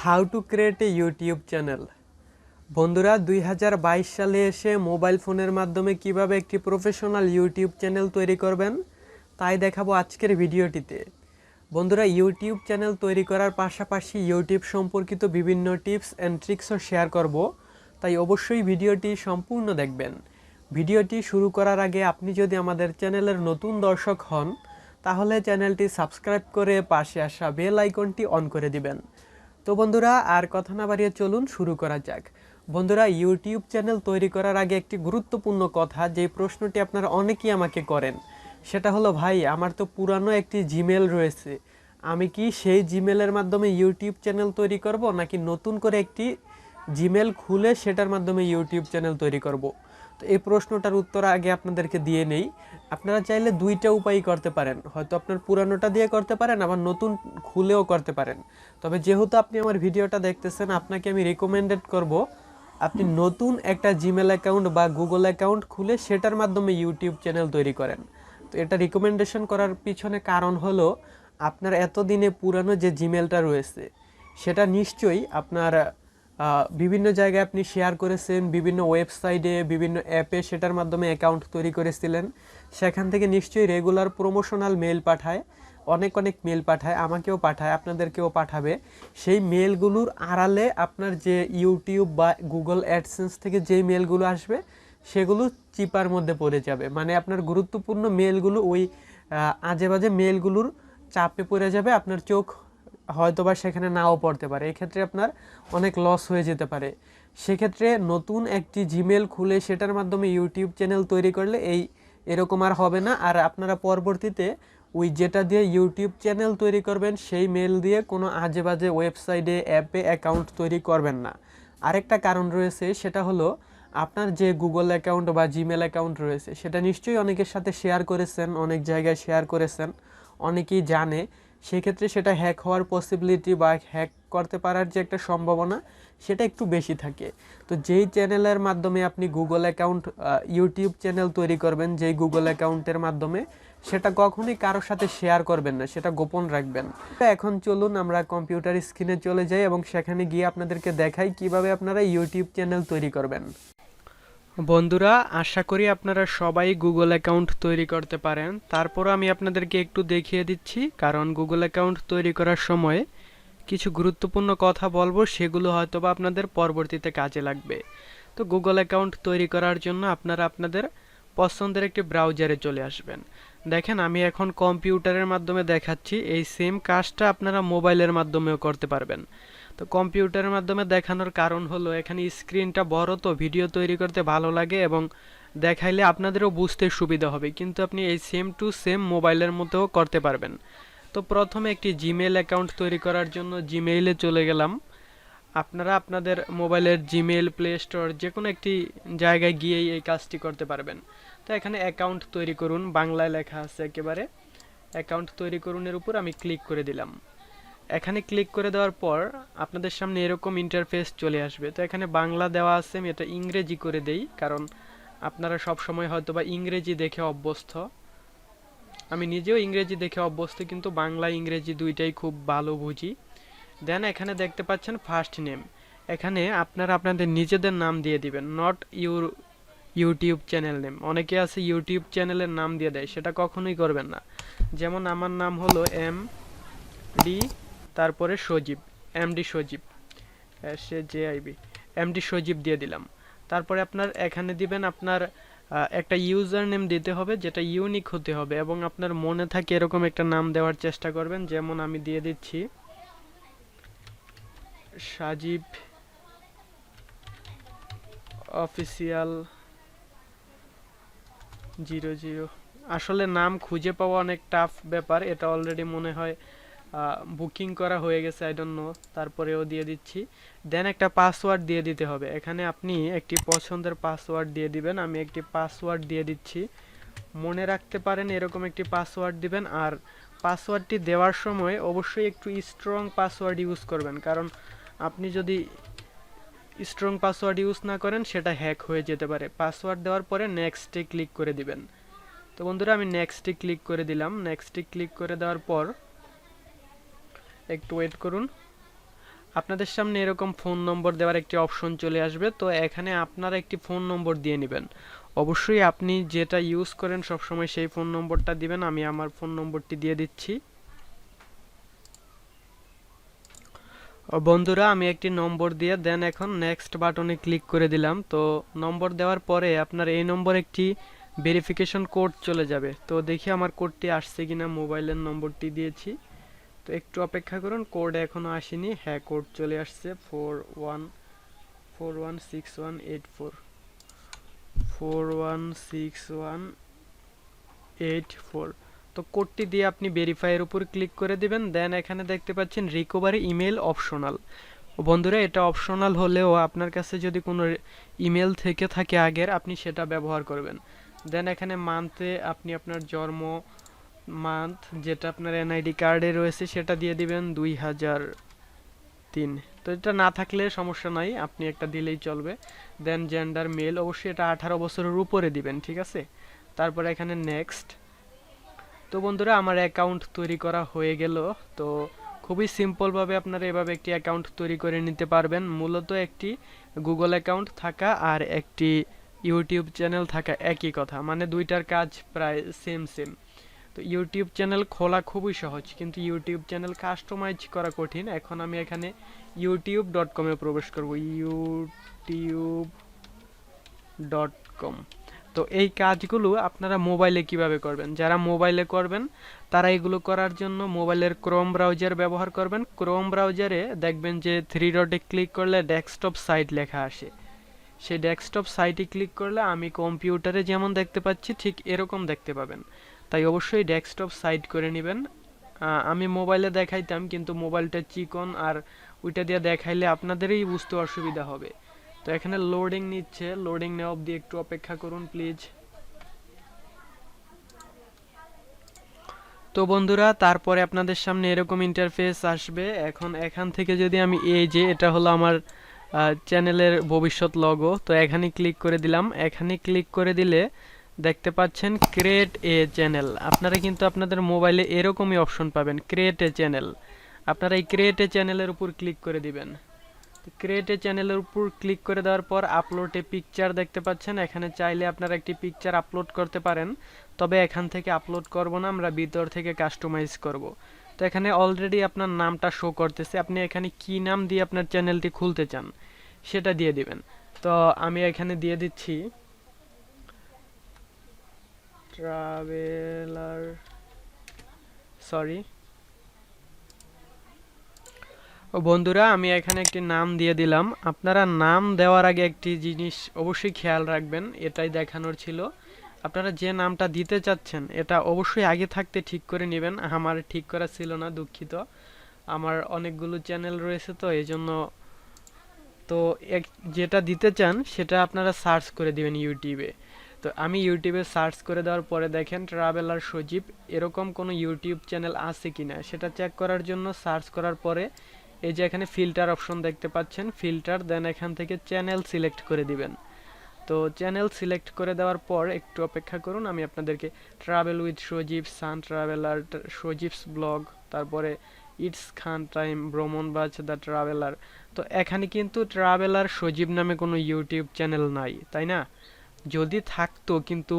How to create a YouTube channel. বন্ধুরা, 2022 সালে এসে মোবাইল ফোনের মাধ্যমে কিভাবে একটি প্রফেশনাল ইউটিউব চ্যানেল তৈরি করবেন তাই দেখাবো আজকের ভিডিওটিতে। বন্ধুরা, ইউটিউব চ্যানেল তৈরি করার পাশাপাশি ইউটিউব সম্পর্কিত বিভিন্ন টিপস অ্যান্ড ট্রিক্সও শেয়ার করব, তাই অবশ্যই ভিডিওটি সম্পূর্ণ দেখবেন। ভিডিওটি শুরু করার আগে আপনি যদি আমাদের চ্যানেলের নতুন দর্শক হন তাহলে চ্যানেলটি সাবস্ক্রাইব করে পাশে আসা বেল আইকনটি অন করে দিবেন। তো বন্ধুরা, আর কথা না বাড়িয়ে চলুন শুরু করা যাক। বন্ধুরা, ইউটিউব চ্যানেল তৈরি করার আগে একটি গুরুত্বপূর্ণ কথা, যে প্রশ্নটি আপনারা অনেকেই আমাকে করেন, সেটা হলো, ভাই আমার তো পুরানো একটি জিমেল রয়েছে, আমি কি সেই জিমেলের মাধ্যমে ইউটিউব চ্যানেল তৈরি করব নাকি নতুন করে একটি জিমেল খুলে সেটার মাধ্যমে ইউটিউব চ্যানেল তৈরি করব? তো এই প্রশ্নটার উত্তর আগে আপনাদেরকে দিয়ে নেই। আপনারা চাইলে দুইটা উপায়ই করতে পারেন, হয়তো আপনার পুরানোটা দিয়ে করতে পারেন, আবার নতুন খুলেও করতে পারেন। তবে যেহেতু আপনি আমার ভিডিওটা দেখতেছেন, আপনাকে আমি রিকমেন্ডেড করব আপনি নতুন একটা জিমেল অ্যাকাউন্ট বা গুগল অ্যাকাউন্ট খুলে সেটার মাধ্যমে ইউটিউব চ্যানেল তৈরি করেন। তো এটা রিকমেন্ডেশন করার পিছনে কারণ হলো, আপনার এতদিনে পুরানো যে জিমেলটা রয়েছে সেটা নিশ্চয়ই আপনার বিভিন্ন জায়গায় আপনি শেয়ার করেছেন, বিভিন্ন ওয়েবসাইটে, বিভিন্ন অ্যাপে সেটার মাধ্যমে অ্যাকাউন্ট তৈরি করেছিলেন। সেখান থেকে নিশ্চয়ই রেগুলার প্রমোশনাল মেল পাঠায়, অনেক অনেক মেল পাঠায়, আমাকেও পাঠায়, আপনাদেরকেও পাঠাবে। সেই মেলগুলোর আড়ালে আপনার যে ইউটিউব বা গুগল অ্যাডসেন্স থেকে যেই মেলগুলো আসবে সেগুলো চিপার মধ্যে পড়ে যাবে। মানে আপনার গুরুত্বপূর্ণ মেলগুলো ওই আজে বাজে মেলগুলোর চাপে পড়ে যাবে, আপনার চোখ হয়তোবা সেখানে নাও পড়তে পারে, এক্ষেত্রে আপনার অনেক লস হয়ে যেতে পারে। সেক্ষেত্রে নতুন একটি জিমেল খুলে সেটার মাধ্যমে ইউটিউব চ্যানেল তৈরি করলে এরকম আর হবে না। আর আপনারা পরবর্তীতে ওই যেটা দিয়ে ইউটিউব চ্যানেল তৈরি করবেন সেই মেল দিয়ে কোনো আজে বাজে ওয়েবসাইটে, অ্যাপে অ্যাকাউন্ট তৈরি করবেন না। আরেকটা কারণ রয়েছে, সেটা হলো আপনার যে গুগল অ্যাকাউন্ট বা জিমেল অ্যাকাউন্ট রয়েছে সেটা নিশ্চয়ই অনেকের সাথে শেয়ার করেছেন, অনেক জায়গায় শেয়ার করেছেন, অনেকেই জানে। সেক্ষেত্রে সেটা হ্যাক হওয়ার পসিবিলিটি বা হ্যাক করতে পারার যে একটা সম্ভাবনা সেটা একটু বেশি থাকে। তো যেই চ্যানেলের মাধ্যমে আপনি গুগল অ্যাকাউন্ট, ইউটিউব চ্যানেল তৈরি করবেন যেই গুগল অ্যাকাউন্টের মাধ্যমে, সেটা কখনোই কারোর সাথে শেয়ার করবেন না, সেটা গোপন রাখবেন। এখন চলুন আমরা কম্পিউটার স্ক্রিনে চলে যাই এবং সেখানে গিয়ে আপনাদেরকে দেখাই কিভাবে আপনারা ইউটিউব চ্যানেল তৈরি করবেন। বন্ধুরা, আশা করি আপনারা সবাই গুগল অ্যাকাউন্ট তৈরি করতে পারেন। তারপরও আমি আপনাদেরকে একটু দেখিয়ে দিচ্ছি, কারণ গুগল অ্যাকাউন্ট তৈরি করার সময় কিছু গুরুত্বপূর্ণ কথা বলবো, সেগুলো হয়তোবা আপনাদের পরবর্তীতে কাজে লাগবে। তো গুগল অ্যাকাউন্ট তৈরি করার জন্য আপনারা আপনাদের পছন্দের একটি ব্রাউজারে চলে আসবেন। দেখেন, আমি এখন কম্পিউটারের মাধ্যমে দেখাচ্ছি, এই সেম কাজটা আপনারা মোবাইলের মাধ্যমেও করতে পারবেন। তো কম্পিউটারের মাধ্যমে দেখানোর কারণ হলো, এখানে স্ক্রিনটা বড়, তো ভিডিও তৈরি করতে ভালো লাগে এবং দেখাইলে আপনাদেরও বুঝতে সুবিধা হবে, কিন্তু আপনি এই সেম টু সেম মোবাইলের মধ্যেও করতে পারবেন। তো প্রথমে একটি জিমেল অ্যাকাউন্ট তৈরি করার জন্য জিমেইলে চলে গেলাম। আপনারা আপনাদের মোবাইলের জিমেল, প্লে স্টোর যে কোনো একটি জায়গায় গিয়েই এই কাজটি করতে পারবেন। তো এখানে অ্যাকাউন্ট তৈরি করুন বাংলায় লেখা আছে একেবারে। অ্যাকাউন্ট তৈরি করুনের উপর আমি ক্লিক করে দিলাম। এখানে ক্লিক করে দেওয়ার পর আপনাদের সামনে এরকম ইন্টারফেস চলে আসবে। তো এখানে বাংলা দেওয়া আছে, আমি এটা ইংরেজি করে দেই, কারণ আপনারা সব সময় হয়তোবা ইংরেজি দেখে অভ্যস্ত। আমি নিজেও ইংরেজি দেখে অভ্যস্ত, কিন্তু বাংলা ইংরেজি দুইটাই খুব ভালো বুঝি। দেন এখানে দেখতে পাচ্ছেন ফার্স্ট নেম, এখানে আপনারা আপনাদের নিজেদের নাম দিয়ে দিবেন, নট ইউটিউব চ্যানেল নেম। অনেকে আছে ইউটিউব চ্যানেলের নাম দিয়ে দেয়, সেটা কখনোই করবেন না। যেমন আমার নাম হলো MD, তারপরে সজীব, MD সজীব, SAJIB, MD সজীব দিয়ে দিলাম। তারপরে আপনার এখানে দিবেন আপনার একটা ইউজার নেম দিতে হবে, যেটা ইউনিক হতে হবে এবং আপনার মনে থাকে এরকম একটা নাম দেওয়ার চেষ্টা করবেন। যেমন আমি দিয়ে দিচ্ছি সাজিব অফিসিয়াল 00। আসলে নাম খুঁজে পাওয়া অনেক টাফ ব্যাপার, এটা অলরেডি মনে হয় বুকিং করা হয়ে গেছে, আই ডোন্ট নো। তারপরেও দিয়ে দিচ্ছি। দেন একটা পাসওয়ার্ড দিয়ে দিতে হবে, এখানে আপনি একটি পছন্দের পাসওয়ার্ড দিয়ে দিবেন। আমি একটি পাসওয়ার্ড দিয়ে দিচ্ছি, মনে রাখতে পারেন এরকম একটি পাসওয়ার্ড দিবেন। আর পাসওয়ার্ডটি দেওয়ার সময় অবশ্যই একটু স্ট্রং পাসওয়ার্ড ইউজ করবেন, কারণ আপনি যদি স্ট্রং পাসওয়ার্ড ইউজ না করেন সেটা হ্যাক হয়ে যেতে পারে। পাসওয়ার্ড দেওয়ার পরে নেক্সটে ক্লিক করে দিবেন। তো বন্ধুরা, আমি নেক্সটে ক্লিক করে দিলাম। নেক্সটে ক্লিক করে দেওয়ার পর একটু ওয়েট করুন। আপনাদের সামনে এরকম ফোন নম্বর দেওয়ার একটি অপশন চলে আসবে। তো এখানে আপনারা একটি ফোন নম্বর দিয়ে নেবেন। অবশ্যই আপনি যেটা ইউজ করেন সবসময় সেই ফোন নম্বরটা দিবেন। আমি আমার ফোন নম্বরটি দিয়ে দিচ্ছি। বন্ধুরা, আমি একটি নম্বর দিয়ে দেন এখন নেক্সট বাটনে ক্লিক করে দিলাম। তো নম্বর দেওয়ার পরে আপনার এই নম্বর একটি ভেরিফিকেশন কোড চলে যাবে। তো দেখি আমার কোডটি আসছে কিনা, মোবাইলের নম্বরটি দিয়েছি। তো একটু অপেক্ষা করুন, কোড এখনো আসেনি। হ্যাঁ, কোড চলে আসছে 416184 416184। তো কোডটি দিয়ে আপনি ভেরিফাইয়ের উপর ক্লিক করে দিবেন। দেন এখানে দেখতে পাচ্ছেন রিকভারি ইমেল অপশনাল। বন্ধুরা, এটা অপশনাল হলেও আপনার কাছে যদি কোনো ইমেল থেকে থাকে আগের, আপনি সেটা ব্যবহার করবেন। দেন এখানে মান্থে আপনি আপনার জন্ম মান্থ যেটা আপনার এনআইডি কার্ডে রয়েছে সেটা দিয়ে দিবেন 2003। তো এটা না থাকলে সমস্যা নাই, আপনি একটা দিলেই চলবে। দেন জেন্ডার মেল, অবশ্যই এটা 18 বছরের উপরে দিবেন, ঠিক আছে। তারপরে এখানে নেক্সট। তো বন্ধুরা, আমার অ্যাকাউন্ট তৈরি করা হয়ে গেল। তো খুবই সিম্পলভাবে আপনারা এভাবে একটি অ্যাকাউন্ট তৈরি করে নিতে পারবেন। মূলত একটি গুগল অ্যাকাউন্ট থাকা আর একটি ইউটিউব চ্যানেল থাকা একই কথা, মানে দুইটার কাজ প্রায় সেম সেম। তো ইউটিউব চ্যানেল খোলা খুবই সহজ, কিন্তু ইউটিউব চ্যানেল কাস্টমাইজ করা কঠিন। এখন আমি এখানে youtube.com-এ প্রবেশ করব, youtube.com। তো এই কাজগুলো আপনারা মোবাইলে কিভাবে করবেন, যারা মোবাইলে করবেন তারা এগুলো করার জন্য মোবাইলের ক্রোম ব্রাউজার ব্যবহার করবেন। ক্রোম ব্রাউজারে দেখবেন যে 3 ডটে ক্লিক করলে ডেস্কটপ সাইট লেখা আসে। সেই ডেস্কটপ সাইটে ক্লিক করলে আমি কম্পিউটারে যেমন দেখতে পাচ্ছি ঠিক এরকম দেখতে পাবেন। তাই অবশ্যই ডেস্কটপ সাইট করে নেবেন। আমি মোবাইলে দেখাইতাম, কিন্তু মোবাইলটা চিকন আর ওইটা দিয়ে দেখাইলে আপনাদেরই বুঝতে অসুবিধা হবে। তো এখানে লোডিং নিচ্ছে, লোডিং নেওয়া অবধি একটু অপেক্ষা করুন প্লিজ। তো বন্ধুরা, তারপরে আপনাদের সামনে এরকম ইন্টারফেস আসবে। এখন এখান থেকে যদি আমি এই যে এটা হলো আমার চ্যানেলের ভবিষ্যৎ লগো, তো এখানে ক্লিক করে দিলাম। এখানে ক্লিক করে দিলে দেখতে পাচ্ছেন ক্রিয়েট এ চ্যানেল। আপনারা কিন্তু আপনাদের মোবাইলে এরকমই অপশন পাবেন, ক্রিয়েট এ চ্যানেল। আপনারা এই ক্রিয়েট এ চ্যানেলের উপর ক্লিক করে দিবেন। ক্রিয়েট এ চ্যানেলের উপর ক্লিক করে দেওয়ার পর আপলোড এ পিকচার দেখতে পাচ্ছেন। এখানে চাইলে আপনারা একটি পিকচার আপলোড করতে পারেন, তবে এখান থেকে আপলোড করব না, আমরা ভিতর থেকে কাস্টমাইজ করব। তো এখানে অলরেডি আপনার নামটা শো করতেছে, আপনি এখানে কি নাম দিয়ে আপনার চ্যানেলটি খুলতে চান সেটা দিয়ে দিবেন। তো আমি এখানে দিয়ে দিচ্ছি ট্রাভেলার, সরি বন্ধুরা, আমি এখানে একটি নাম দিয়ে দিলাম। আপনারা নাম দেওয়ার আগে একটি জিনিস অবশ্যই খেয়াল রাখবেন, এটাই দেখানোর ছিল। আপনারা যে নামটা দিতে চাচ্ছেন এটা অবশ্যই আগে থাকতে ঠিক করে নেবেন। আমার ঠিক করা ছিল না, দুঃখিত। আমার অনেকগুলো চ্যানেল রয়েছে তো এই জন্য। তো যেটা দিতে চান সেটা আপনারা সার্চ করে দিবেন ইউটিউবে। তো আমি ইউটিউবে সার্চ করে দেওয়ার পরে দেখেন ট্রাভেলার সজীব এরকম কোনো ইউটিউব চ্যানেল আছে কিনা সেটা চেক করার জন্য সার্চ করার পরে এই যে এখানে ফিল্টার অপশন দেখতে পাচ্ছেন, ফিল্টার, দেন এখান থেকে চ্যানেল সিলেক্ট করে দিবেন। তো চ্যানেল সিলেক্ট করে দেওয়ার পর একটু অপেক্ষা করুন, আমি আপনাদেরকে travel with Sajib, sun traveller, Sajib's blog, তারপরে it's Khan time, Bhromon Baj, the traveller. তো এখানে কিন্তু ট্রাভেলার সজীব নামে কোনো ইউটিউব চ্যানেল নাই, তাই না? যদি থাকতো, কিন্তু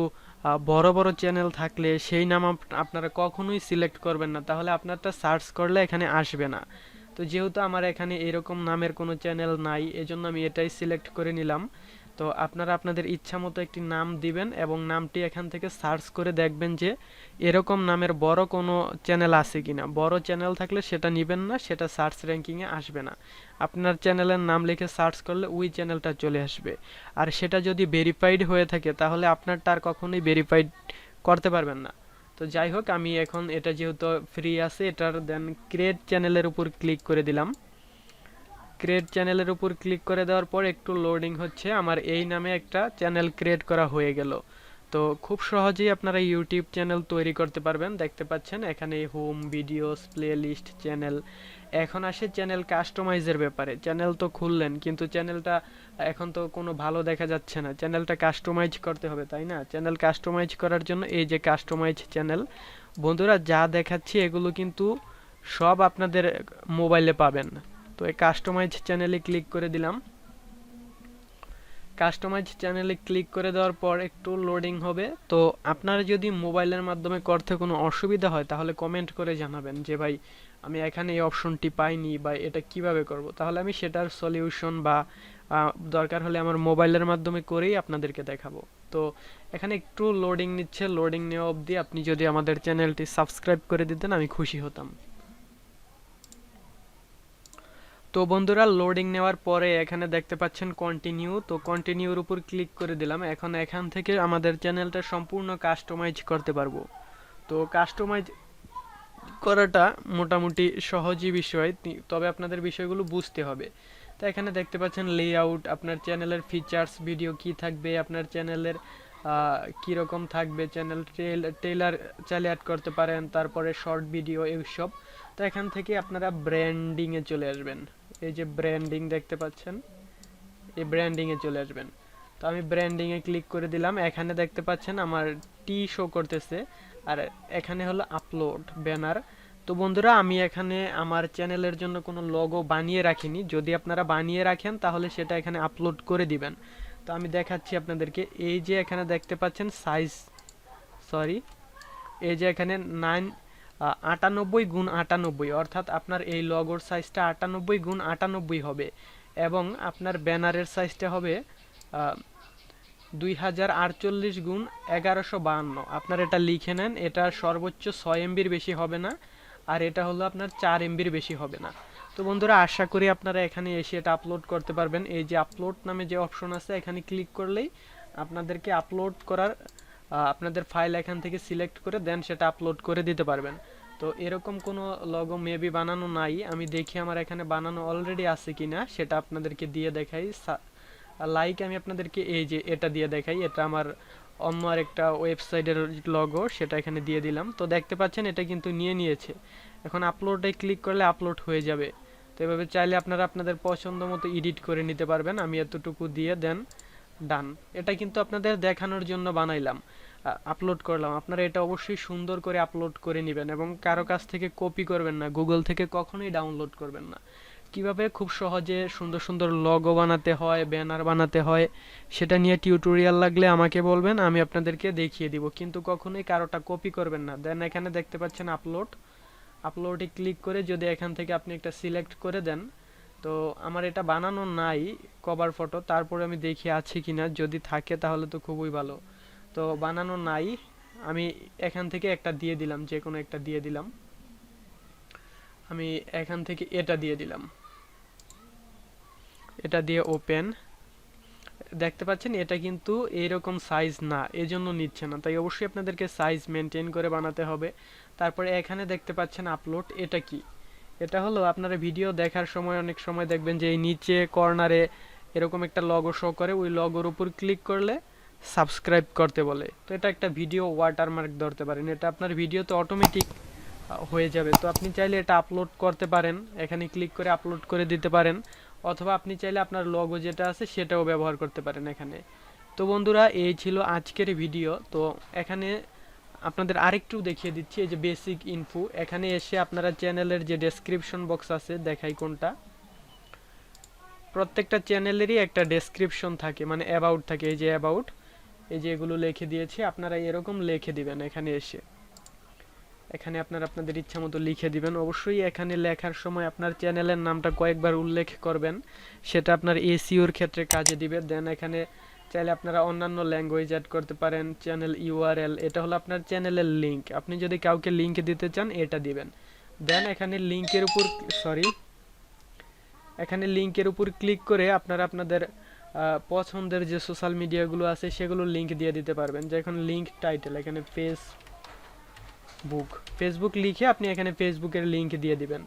বড় বড় চ্যানেল থাকলে সেই নাম আপনারা কখনোই সিলেক্ট করবেন না, তাহলে আপনারটা সার্চ করলে এখানে আসবে না। তো যেহেতু আমার এখানে এরকম নামের কোনো চ্যানেল নাই, এজন্য আমি এটাই সিলেক্ট করে নিলাম। তো আপনারা আপনাদের ইচ্ছা মতো একটি নাম দিবেন এবং নামটি এখান থেকে সার্চ করে দেখবেন যে এরকম নামের বড় কোনো চ্যানেল আছে কিনা। বড় চ্যানেল থাকলে সেটা নেবেন না, সেটা সার্চ র্যাঙ্কিংয়ে আসবে না। আপনার চ্যানেলের নাম লিখে সার্চ করলে ওই চ্যানেলটা চলে আসবে। আর সেটা যদি ভেরিফাইড হয়ে থাকে তাহলে আপনারটা আর কখনোই ভেরিফাইড করতে পারবেন না। তো যাই হোক, আমি এখন এটা যেহেতু ফ্রি আছে এটার দেন ক্রিয়েট চ্যানেলের উপর ক্লিক করে দিলাম। ক্রিয়েট চ্যানেলের উপর ক্লিক করে দেওয়ার পর একটু লোডিং হচ্ছে, আমার এই নামে একটা চ্যানেল ক্রিয়েট করা হয়ে গেল। তো খুব সহজেই আপনারা ইউটিউব চ্যানেল তৈরি করতে পারবেন। দেখতে পাচ্ছেন এখানে হোম, ভিডিওস, প্লেলিস্ট, চ্যানেল। এখন আসে চ্যানেল কাস্টমাইজের ব্যাপারে। চ্যানেল তো খুললেন, কিন্তু চ্যানেলটা এখন তো কোনো ভালো দেখা যাচ্ছে না, চ্যানেলটা কাস্টমাইজ করতে হবে, তাই না? চ্যানেল কাস্টমাইজ করার জন্য এই যে কাস্টমাইজ চ্যানেল, বন্ধুরা যা দেখাচ্ছি এগুলো কিন্তু সব আপনাদের মোবাইলে পাবেন। তো এই কাস্টমাইজ চ্যানেলে ক্লিক করে দিলাম। কাস্টমাইজ চ্যানেলে ক্লিক করে দেওয়ার পর একটু লোডিং হবে। তো আপনারা যদি মোবাইলের মাধ্যমে করতে কোনো অসুবিধা হয় তাহলে কমেন্ট করে জানাবেন যে ভাই আমি এখানে এই অপশনটি পাইনি বা এটা কিভাবে করব, তাহলে আমি সেটার সলিউশন বা দরকার হলে আমার মোবাইলের মাধ্যমে করেই আপনাদেরকে দেখাবো। তো এখানে একটু লোডিং নিচ্ছে, লোডিং নেওয়া অবধি আপনি যদি আমাদের চ্যানেলটি সাবস্ক্রাইব করে দিতেন আমি খুশি হতাম। তো বন্ধুরা লোডিং নেওয়ার পরে এখানে দেখতে পাচ্ছেন কন্টিনিউ, তো কন্টিনিউর উপর ক্লিক করে দিলাম। এখন এখান থেকে আমাদের চ্যানেলটা সম্পূর্ণ কাস্টমাইজ করতে পারবো। তো কাস্টমাইজ করাটা মোটামুটি সহজই বিষয়, তবে আপনাদের বিষয়গুলো বুঝতে হবে। তো এখানে দেখতে পাচ্ছেন লেআউট, আপনার চ্যানেলের ফিচার্স, ভিডিও কি থাকবে, আপনার চ্যানেলের কীরকম থাকবে, চ্যানেল ট্রেলার চাইলে অ্যাড করতে পারেন, তারপরে শর্ট ভিডিও এইসব। তো এখান থেকে আপনারা ব্র্যান্ডিংয়ে চলে আসবেন। এই যে ব্র্যান্ডিং দেখতে পাচ্ছেন, এই ব্র্যান্ডিংয়ে চলে আসবেন। তো আমি ব্র্যান্ডিংয়ে ক্লিক করে দিলাম। এখানে দেখতে পাচ্ছেন আমার টি শো করতেছে, আর এখানে হলো আপলোড ব্যানার। তো বন্ধুরা আমি এখানে আমার চ্যানেলের জন্য কোনো লোগো বানিয়ে রাখিনি, যদি আপনারা বানিয়ে রাখেন তাহলে সেটা এখানে আপলোড করে দিবেন। তো আমি দেখাচ্ছি আপনাদেরকে। এই যে এখানে দেখতে পাচ্ছেন সাইজ, সরি, এই যে এখানে 98x98, অর্থাৎ আপনার এই লগোর সাইজটা 98x98 হবে, এবং আপনার ব্যানারের সাইজটা হবে 2048x1152। আপনার এটা লিখে নেন, এটা সর্বোচ্চ 6 MBর বেশি হবে না, আর এটা হলো আপনার 4 MBর বেশি হবে না। তো বন্ধুরা আশা করি আপনারা এখানে এসে এটা আপলোড করতে পারবেন। এই যে আপলোড নামে যে অপশন আছে এখানে ক্লিক করলেই আপনাদেরকে আপলোড করার আপনাদের ফাইল এখান থেকে সিলেক্ট করে দেন সেটা আপলোড করে দিতে পারবেন। তো এরকম কোনো লোগো মেবি বানানো নাই, আমি দেখি আমার এখানে বানানো অলরেডি আছে কিনা, সেটা আপনাদেরকে দিয়ে দেখাই। লাইক আমি আপনাদেরকে এই যে এটা দিয়ে দেখাই, এটা আমার অন্য আরেকটা ওয়েবসাইটের লোগো, সেটা এখানে দিয়ে দিলাম। তো দেখতে পাচ্ছেন এটা কিন্তু নিয়ে নিয়েছে। এখন আপলোডে ক্লিক করলে আপলোড হয়ে যাবে। তো এভাবে চাইলে আপনারা আপনাদের পছন্দ মতো এডিট করে নিতে পারবেন। আমি এতটুকু দিয়ে দেন ডান। এটা কিন্তু আপনাদের দেখানোর জন্য বানাইলাম, আপলোড করলাম। আপনারা এটা অবশ্যই সুন্দর করে আপলোড করে নেবেন এবং কারো কাছ থেকে কপি করবেন না, গুগল থেকে কখনোই ডাউনলোড করবেন না। কিভাবে খুব সহজে সুন্দর সুন্দর লোগো বানাতে হয়, ব্যানার বানাতে হয়, সেটা নিয়ে টিউটোরিয়াল লাগলে আমাকে বলবেন, আমি আপনাদেরকে দেখিয়ে দিব, কিন্তু কখনোই কারোটা কপি করবেন না। দেন এখানে দেখতে পাচ্ছেন আপলোড, আপলোডে ক্লিক করে যদি এখান থেকে আপনি একটা সিলেক্ট করে দেন। তো আমার এটা বানানো নাই কভার ফটো, তারপরে আমি দেখি আছে কিনা, যদি থাকে তাহলে তো খুবই ভালো। তো বানানো নাই, আমি এখান থেকে একটা দিয়ে দিলাম, যে কোনো একটা দিয়ে দিলাম। আমি এখান থেকে এটা দিয়ে দিলাম, এটা দিয়ে ওপেন। দেখতে পাচ্ছেন এটা কিন্তু এইরকম সাইজ না, এজন্য নিচ্ছে না, তাই অবশ্যই আপনাদেরকে সাইজ মেনটেন করে বানাতে হবে। তারপরে এখানে দেখতে পাচ্ছেন আপলোড, এটা কি? এটা হলো আপনারা ভিডিও দেখার সময় অনেক সময় দেখবেন যে এই নিচে কর্নারে এরকম একটা লগো শো করে, ওই লগোর উপর ক্লিক করলে সাবস্ক্রাইব করতে বলে। তো এটা একটা ভিডিও ওয়াটারমার্ক ধরতে পারেন, এটা আপনার ভিডিওতে অটোমেটিক হয়ে যাবে। তো আপনি চাইলে এটা আপলোড করতে পারেন, এখানে ক্লিক করে আপলোড করে দিতে পারেন, অথবা আপনি চাইলে আপনার লোগো যেটা আছে সেটাও ব্যবহার করতে পারেন এখানে। তো বন্ধুরা এই ছিল আজকের ভিডিও। তো এখানে আপনাদের আরেকটু দেখিয়ে দিচ্ছি, এই যে বেসিক ইনফো, এখানে এসে আপনারা চ্যানেলের যে ডেসক্রিপশন বক্স আছে, দেখাই কোনটা, প্রত্যেকটা চ্যানেলেরই একটা ডেসক্রিপশন থাকে, মানে অ্যাবাউট থাকে। এই যে অ্যাবাউট, এই যে এগুলো লিখে দিয়েছি, আপনারা এরকম লিখে দিবেন এখানে এসে। এখানে আপনারা আপনাদের ইচ্ছা মতো লিখে দিবেন। অবশ্যই এখানে লেখার সময় আপনার চ্যানেলের নামটা কয়েকবার উল্লেখ করবেন, সেটা আপনার এসইওর ক্ষেত্রে কাজে দিবে। দেন এখানে চাইলে আপনারা অন্যান্য ল্যাঙ্গুয়েজ অ্যাড করতে পারেন। চ্যানেল ইউআরএল, এটা হলো আপনার চ্যানেলের লিঙ্ক, আপনি যদি কাউকে লিঙ্ক দিতে চান এটা দিবেন। দেন এখানে লিঙ্কের উপর এখানে লিঙ্কের উপর ক্লিক করে আপনারা আপনাদের পছন্দের যে সোশ্যাল মিডিয়াগুলো আছে সেগুলো লিঙ্ক দিয়ে দিতে পারবেন। যে এখন লিঙ্ক টাইটেল, এখানে ফেসবুক লিখে আপনি এখানে ফেসবুকের লিঙ্ক দিয়ে দিবেন।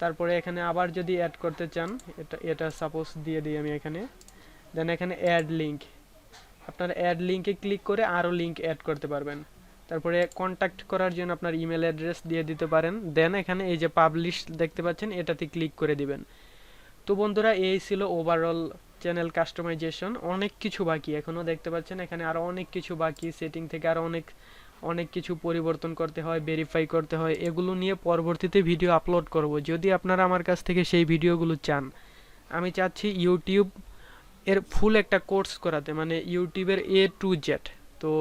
তারপরে এখানে আবার যদি অ্যাড করতে চান, এটা সাপোজ দিয়ে দিই আমি এখানে। দেন এখানে অ্যাড লিঙ্ক, আপনারা অ্যাড লিঙ্কে ক্লিক করে আরও লিঙ্ক অ্যাড করতে পারবেন। তারপরে কন্ট্যাক্ট করার জন্য আপনার ইমেল অ্যাড্রেস দিয়ে দিতে পারেন। দেন এখানে এই যে পাবলিশ দেখতে পাচ্ছেন, এটাতে ক্লিক করে দিবেন। তো বন্ধুরা এই ছিল ওভারঅল চ্যানেল কাস্টমাইজেশন। অনেক কিছু বাকি এখনও দেখতে পাচ্ছেন, এখানে আরও অনেক কিছু বাকি, সেটিং থেকে আরও অনেক অনেক কিছু পরিবর্তন করতে হয়, ভেরিফাই করতে হয়, এগুলো নিয়ে পরবর্তীতে ভিডিও আপলোড করব। যদি আপনারা আমার কাছ থেকে সেই ভিডিওগুলো চান, আমি চাচ্ছি ইউটিউব এর ফুল একটা কোর্স করাতে, মানে ইউটিউবের A to Z। তো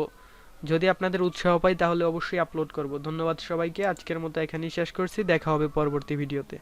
যদি আপনাদের উৎসাহ পাই তাহলে অবশ্যই আপলোড করব। ধন্যবাদ সবাইকে, আজকের মতো এখানেই শেষ করছি, দেখা হবে পরবর্তী ভিডিওতে।